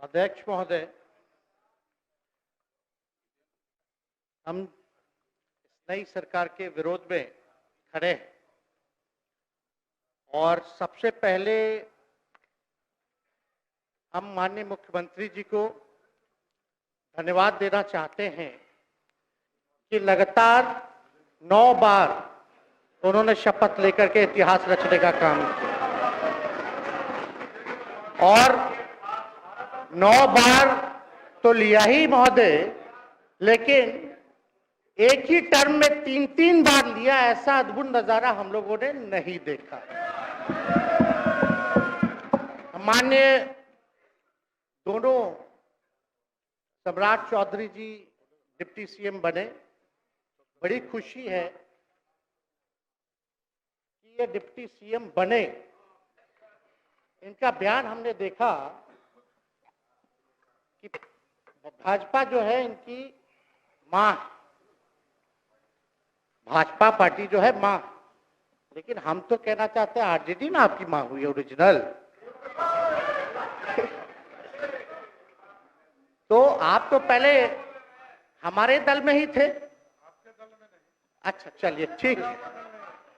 अध्यक्ष महोदय, हम इस नई सरकार के विरोध में खड़े हैं और सबसे पहले हम माननीय मुख्यमंत्री जी को धन्यवाद देना चाहते हैं कि लगातार 9 बार उन्होंने शपथ लेकर के इतिहास रचने का काम किया और 9 बार तो लिया ही महोदय, लेकिन एक ही टर्म में 3-3 बार लिया, ऐसा अद्भुत नजारा हम लोगों ने नहीं देखा। माननीय दोनों सम्राट चौधरी जी डिप्टी सीएम बने, बड़ी खुशी है कि ये डिप्टी सीएम बने। इनका बयान हमने देखा कि भाजपा जो है इनकी मां, भाजपा पार्टी जो है मां, लेकिन हम तो कहना चाहते हैं आरजेडी ना आपकी मां हुई ओरिजिनल। तो आप तो पहले हमारे दल में ही थे। अच्छा चलिए ठीक है,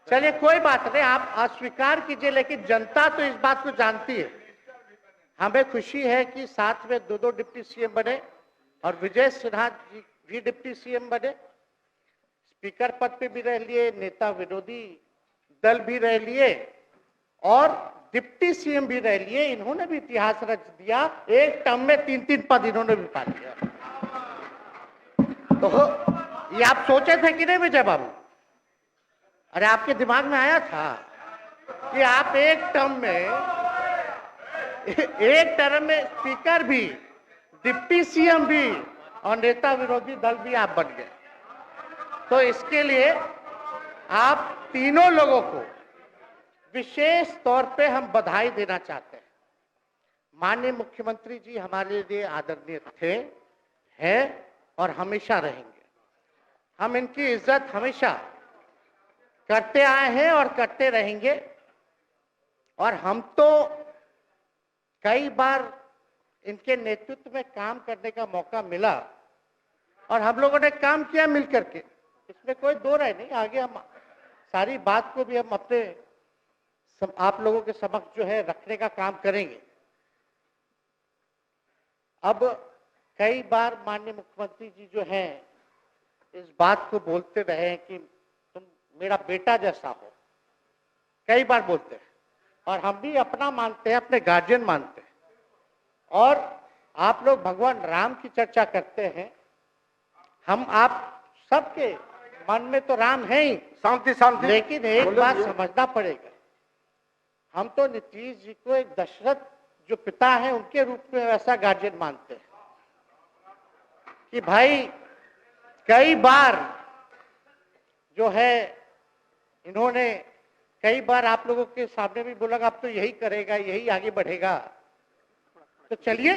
चलिए कोई बात नहीं, आप अस्वीकार कीजिए, लेकिन जनता तो इस बात को जानती है। हमें खुशी है कि साथ में 2 डिप्टी सीएम बने और विजय सिन्हा जी भी डिप्टी सीएम बने, स्पीकर पद पे भी रह लिए, नेता विरोधी दल भी रह लिए और डिप्टी सीएम भी रह लिए। इन्होंने भी इतिहास रच दिया, एक टर्म में 3-3 पद इन्होंने भी पा लिया। तो ये आप सोचे थे कि नहीं विजय बाबू? अरे आपके दिमाग में आया था कि आप एक टर्म में स्पीकर भी, डिप्टी सीएम भी और नेता विरोधी दल भी आप बन गए। तो इसके लिए आप तीनों लोगों को विशेष तौर पे हम बधाई देना चाहते हैं। माननीय मुख्यमंत्री जी हमारे लिए आदरणीय थे, हैं और हमेशा रहेंगे। हम इनकी इज्जत हमेशा करते आए हैं और करते रहेंगे। और हम तो कई बार इनके नेतृत्व में काम करने का मौका मिला और हम लोगों ने काम किया मिलकर के, इसमें कोई दो राय नहीं। आगे हम सारी बात को भी हम अपने आप लोगों के समक्ष जो है रखने का काम करेंगे। अब कई बार माननीय मुख्यमंत्री जी जो हैं इस बात को बोलते रहे हैं कि तुम मेरा बेटा जैसा हो, कई बार बोलते हैं और हम भी अपना मानते हैं, अपने गार्जियन मानते हैं। और आप लोग भगवान राम की चर्चा करते हैं, हम आप सबके मन में तो राम है ही, शांति शांति, लेकिन एक बात समझना पड़ेगा, हम तो नीतीश जी को एक दशरथ जो पिता है उनके रूप में वैसा गार्जियन मानते हैं कि भाई कई बार जो है इन्होंने कई बार आप लोगों के सामने भी बोला अब तो यही करेगा, यही आगे बढ़ेगा। तो चलिए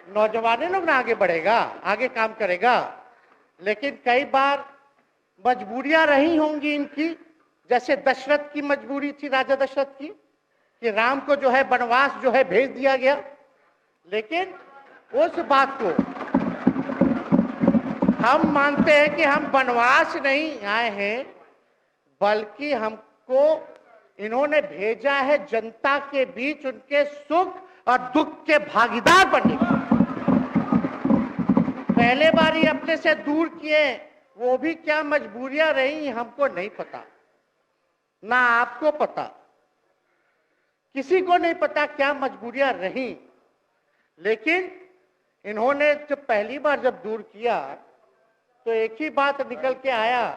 नौजवान लोग ना आगे बढ़ेगा, आगे काम करेगा, लेकिन कई बार मजबूरियां रही होंगी इनकी, जैसे दशरथ की मजबूरी थी, राजा दशरथ की, कि राम को जो है वनवास जो है भेज दिया गया। लेकिन उस बात को हम मानते हैं कि हम वनवास नहीं आए हैं, बल्कि हमको इन्होंने भेजा है जनता के बीच उनके सुख और दुख के भागीदार बनने के। पहले बार ही अपने से दूर किए, वो भी क्या मजबूरियां रही हमको नहीं पता, ना आपको पता, किसी को नहीं पता क्या मजबूरियां रही। लेकिन इन्होंने जब पहली बार जब दूर किया तो एक ही बात निकल के आया।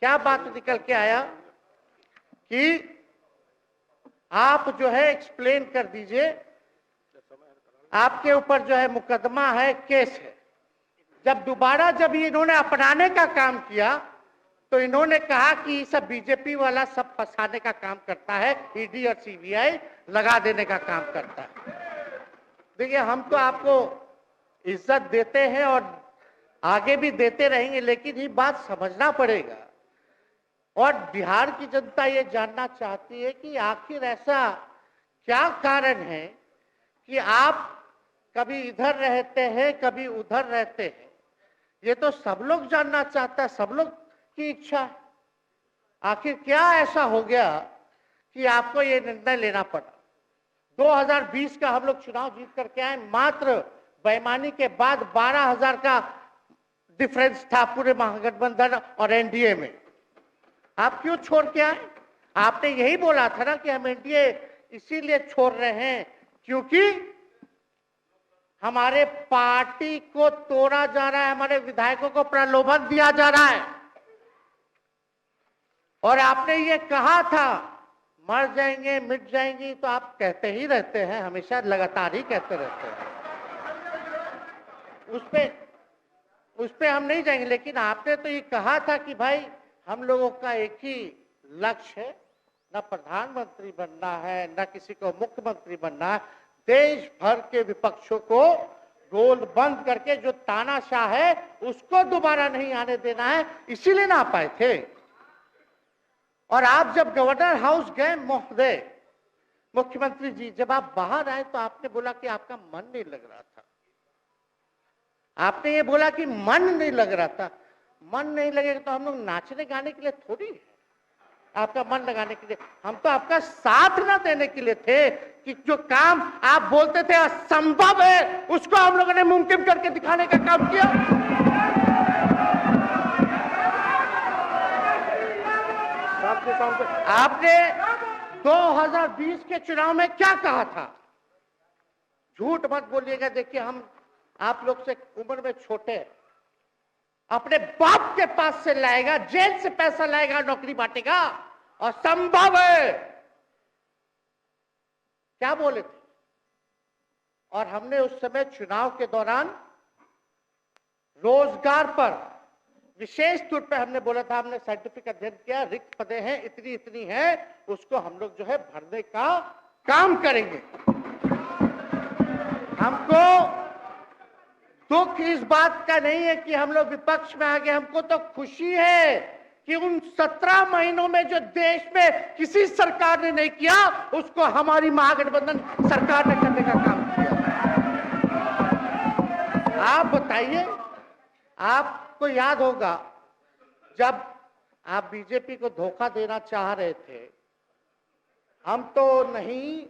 क्या बात निकल के आया कि आप जो है एक्सप्लेन कर दीजिए, आपके ऊपर जो है मुकदमा है, केस है। जब दोबारा जब इन्होंने अपनाने का काम किया तो इन्होंने कहा कि सब बीजेपी वाला सब फंसाने का काम करता है, ईडी और सीबीआई लगा देने का काम करता है। देखिए हम तो आपको इज्जत देते हैं और आगे भी देते रहेंगे, लेकिन ये बात समझना पड़ेगा। और बिहार की जनता ये जानना चाहती है कि आखिर ऐसा क्या कारण है कि आप कभी इधर रहते हैं, कभी उधर रहते हैं, ये तो सब लोग जानना चाहता है, सब लोग की इच्छा है। आखिर क्या ऐसा हो गया कि आपको ये निर्णय लेना पड़ा? 2020 का हम लोग चुनाव जीत करके आए, मात्र बेईमानी के बाद 12,000 का डिफरेंस था पूरे महागठबंधन और एनडीए में। आप क्यों छोड़ के आए? आपने यही बोला था ना कि हम एनडीए इसीलिए छोड़ रहे हैं क्योंकि हमारे पार्टी को तोड़ा जा रहा है, हमारे विधायकों को प्रलोभन दिया जा रहा है। और आपने ये कहा था मर जाएंगे, मिट जाएंगी, तो आप कहते ही रहते हैं, हमेशा लगातार ही कहते रहते हैं। उस पे हम नहीं जाएंगे, लेकिन आपने तो ये कहा था कि भाई हम लोगों का एक ही लक्ष्य है, न प्रधानमंत्री बनना है, न किसी को मुख्यमंत्री बनना है, देश भर के विपक्षों को गोल बंद करके जो तानाशाह है उसको दोबारा नहीं आने देना है, इसीलिए ना आ पाए थे। और आप जब गवर्नर हाउस गए महोदय, मुख्यमंत्री जी, जब आप बाहर आए तो आपने बोला कि आपका मन नहीं लग रहा था। आपने ये बोला कि मन नहीं लग रहा था। मन नहीं लगेगा तो हम लोग नाचने गाने के लिए थोड़ी है, आपका मन लगाने के लिए। हम तो आपका साथ ना देने के लिए थे कि जो काम आप बोलते थे असंभव है, उसको हम लोगों ने मुमकिन करके दिखाने का काम किया। आपने 2020 के चुनाव में क्या कहा था? झूठ मत बोलिएगा। देखिए, हम आप लोग से उम्र में छोटे हैं। अपने बाप के पास से लाएगा, जेल से पैसा लाएगा, नौकरी बांटेगा, और संभव है, क्या बोले थे? और हमने उस समय चुनाव के दौरान रोजगार पर विशेष तौर पे हमने बोला था, हमने साइंटिफिक अध्ययन किया, रिक्त पदें हैं इतनी इतनी है, उसको हम लोग जो है भरने का काम करेंगे। हमको दुख इस बात का नहीं है कि हम लोग विपक्ष में आ गए, हमको तो खुशी है कि उन 17 महीनों में जो देश में किसी सरकार ने नहीं किया, उसको हमारी महागठबंधन सरकार ने करने का काम किया। आप बताइए, आपको याद होगा जब आप बीजेपी को धोखा देना चाह रहे थे, हम तो नहीं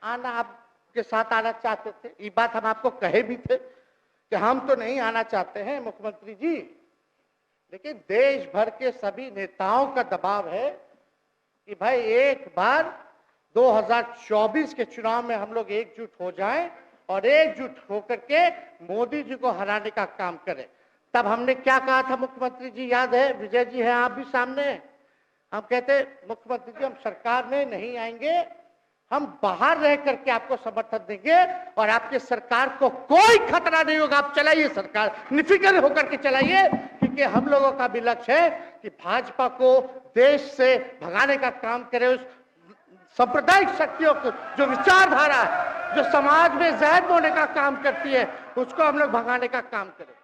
आना, आपके साथ आना चाहते थे। ये बात हम आपको कहे भी थे कि हम तो नहीं आना चाहते हैं मुख्यमंत्री जी, लेकिन देश भर के सभी नेताओं का दबाव है कि भाई एक बार 2024 के चुनाव में हम लोग एकजुट हो जाएं और एकजुट होकर के मोदी जी को हराने का काम करें। तब हमने क्या कहा था मुख्यमंत्री जी, याद है? विजय जी हैं, आप भी सामने। हम कहते मुख्यमंत्री जी, हम सरकार में नहीं आएंगे, हम बाहर रह करके आपको समर्थन देंगे और आपके सरकार को कोई खतरा नहीं होगा, आप चलाइए सरकार, निफिक्र होकर के चलाइए, क्योंकि हम लोगों का भी लक्ष्य है कि भाजपा को देश से भगाने का काम करे। उस सांप्रदायिक शक्तियों को, जो विचारधारा है, जो समाज में जहर बोने का काम करती है, उसको हम लोग भगाने का काम करें।